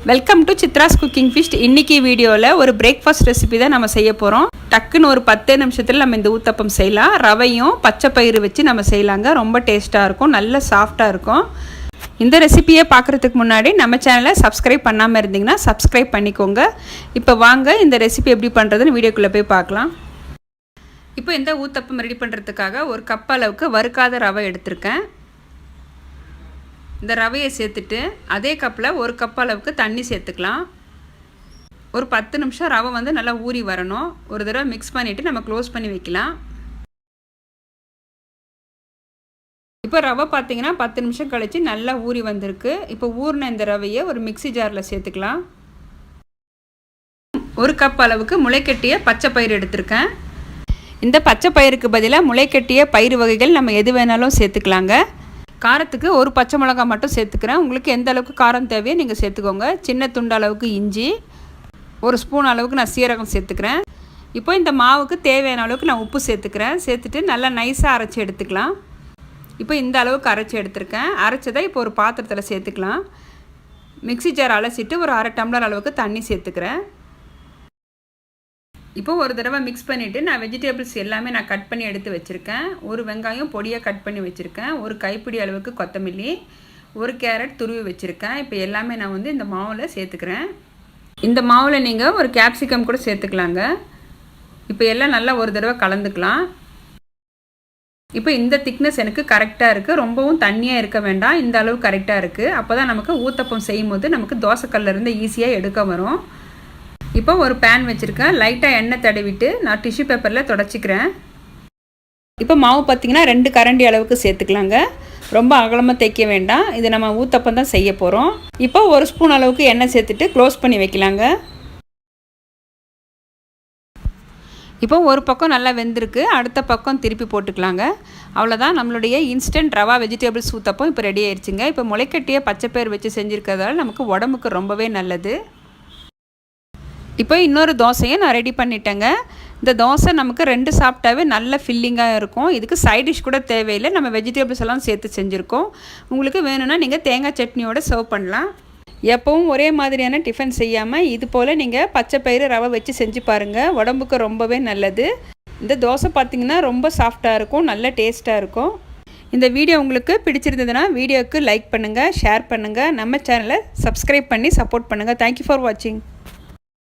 Welcome to Chitra's cooking feast. இன்றைக்கி வீடியோவில் ஒரு பிரேக்ஃபாஸ்ட் ரெசிபி தான் நம்ம செய்ய போகிறோம். டக்குன்னு ஒரு 10 நிமிஷத்தில் நம்ம இந்த ஊத்தப்பம் செய்யலாம். ரவையும் பச்சை பயிறு வச்சு நம்ம செய்யலாங்க. ரொம்ப டேஸ்ட்டாக இருக்கும், நல்ல சாஃப்டாக இருக்கும். இந்த ரெசிபியை பார்க்குறதுக்கு முன்னாடி நம்ம சேனலை சப்ஸ்கிரைப் பண்ணாமல் இருந்தீங்கன்னா சப்ஸ்கிரைப் பண்ணிக்கோங்க. இப்போ வாங்க இந்த ரெசிபி எப்படி பண்ணுறதுன்னு வீடியோக்குள்ளே போய் பார்க்கலாம். இப்போ இந்த ஊத்தப்பம் ரெடி பண்ணுறதுக்காக ஒரு கப் அளவுக்கு வறுக்காத ரவை எடுத்திருக்கேன். இந்த ரவையை சேர்த்துட்டு அதே கப்பில் ஒரு கப் அளவுக்கு தண்ணி சேர்த்துக்கலாம். ஒரு 10 நிமிஷம் ரவை நல்லா ஊறி வரணும். ஒரு தடவை மிக்ஸ் பண்ணிவிட்டு நம்ம க்ளோஸ் பண்ணி வைக்கலாம். இப்போ ரவை பார்த்திங்கன்னா 10 நிமிஷம் கழித்து நல்லா ஊறி வந்திருக்கு. இப்போ ஊறின இந்த ரவையை ஒரு மிக்ஸி ஜாரில் சேர்த்துக்கலாம். ஒரு கப் அளவுக்கு முளைக்கட்டிய பச்சை பயிறு எடுத்திருக்கேன். இந்த பச்சை பயிருக்கு பதிலாக முளைக்கட்டிய பயிறு வகைகள் நம்ம எது வேணாலும் சேர்த்துக்கலாங்க. காரத்துக்கு ஒரு பச்சை மிளகாய் மட்டும் சேர்த்துக்கிறேன். உங்களுக்கு எந்த அளவுக்கு காரம் தேவையோ நீங்கள் சேர்த்துக்கோங்க. சின்ன துண்டு அளவுக்கு இஞ்சி, ஒரு ஸ்பூன் அளவுக்கு நான் சீரகம் சேர்த்துக்கிறேன். இப்போ இந்த மாவுக்கு தேவையான அளவுக்கு நான் உப்பு சேர்த்துக்கிறேன். சேர்த்துட்டு நல்லா நைஸாக அரைச்சி எடுத்துக்கலாம். இப்போ இந்த அளவுக்கு அரைச்சி எடுத்துருக்கேன். அரைச்சதை இப்போ ஒரு பாத்திரத்தில் சேர்த்துக்கலாம். மிக்ஸி ஜார் அலசிட்டு ஒரு 1/2 டம்ளர் அளவுக்கு தண்ணி சேர்த்துக்கிறேன். இப்போ ஒரு தடவை மிக்ஸ் பண்ணிவிட்டு நான் வெஜிடபிள்ஸ் எல்லாமே நான் கட் பண்ணி எடுத்து வச்சுருக்கேன். ஒரு வெங்காயம் பொடியாக கட் பண்ணி வச்சுருக்கேன். ஒரு கைப்பிடி அளவுக்கு கொத்தமல்லி, ஒரு கேரட் துருவி வச்சுருக்கேன். இப்போ எல்லாமே நான் இந்த மாவில் சேர்த்துக்கிறேன். இந்த மாவில் நீங்கள் ஒரு கேப்சிகம் கூட சேர்த்துக்கலாங்க. இப்போ எல்லாம் நல்லா ஒரு தடவை கலந்துக்கலாம். இப்போ இந்த திக்னஸ் எனக்கு கரெக்டாக இருக்குது. ரொம்பவும் தண்ணியாக இருக்க வேண்டாம், இந்த அளவு கரெக்டாக இருக்குது. அப்போ தான் நமக்கு ஊத்தப்பம் செய்யும் போது நமக்கு தோசைக்கல்லிருந்து ஈஸியாக எடுக்க வரும். இப்போ ஒரு பேன் வச்சுருக்கேன். லைட்டாக எண்ணெய் தடவிட்டு நான் டிஷ்யூ பேப்பரில் தொடச்சிக்கிறேன். இப்போ மாவு பார்த்திங்கன்னா 2 கரண்டி அளவுக்கு சேர்த்துக்கலாங்க. ரொம்ப அகலமாக தைக்க வேண்டாம். இது நம்ம ஊத்தப்பம் தான் செய்ய போகிறோம். இப்போ ஒரு ஸ்பூன் அளவுக்கு எண்ணெய் சேர்த்துட்டு க்ளோஸ் பண்ணி வைக்கலாங்க. இப்போ ஒரு பக்கம் நல்லா வெந்திருக்கு, அடுத்த பக்கம் திருப்பி போட்டுக்கலாங்க. அவ்வளோதான், நம்மளுடைய இன்ஸ்டன்ட் ரவா வெஜிடபிள்ஸ் ஊத்தப்பம் இப்போ ரெடி ஆயிடுச்சுங்க. இப்போ முளைக்கட்டிய பச்சைப்பயிறு வச்சு செஞ்சுருக்கிறதால நமக்கு உடம்புக்கு ரொம்பவே நல்லது. இப்போ இன்னொரு தோசையை நான் ரெடி பண்ணிட்டேங்க. இந்த தோசை நமக்கு 2 சாப்பிட்டாவே நல்ல ஃபில்லிங்காக இருக்கும். இதுக்கு சைட் டிஷ் கூட தேவையில்லை, நம்ம வெஜிடபிள்ஸ் எல்லாம் சேர்த்து செஞ்சுருக்கோம். உங்களுக்கு வேணும்னா நீங்கள் தேங்காய் சட்னியோடு சர்வ் பண்ணலாம். எப்பவும் ஒரே மாதிரியான டிஃபன் செய்யாமல் இது போல் நீங்கள் பச்சை பயிறு ரவை வச்சு செஞ்சு பாருங்கள். உடம்புக்கு ரொம்பவே நல்லது. இந்த தோசை பார்த்திங்கன்னா ரொம்ப சாஃப்டாக இருக்கும், நல்ல டேஸ்ட்டாக இருக்கும். இந்த வீடியோ உங்களுக்கு பிடிச்சிருந்ததுன்னா வீடியோவுக்கு லைக் பண்ணுங்கள், ஷேர் பண்ணுங்கள், நம்ம சேனலை சப்ஸ்கிரைப் பண்ணி சப்போர்ட் பண்ணுங்கள். தேங்க்யூ ஃபார் வாட்சிங்.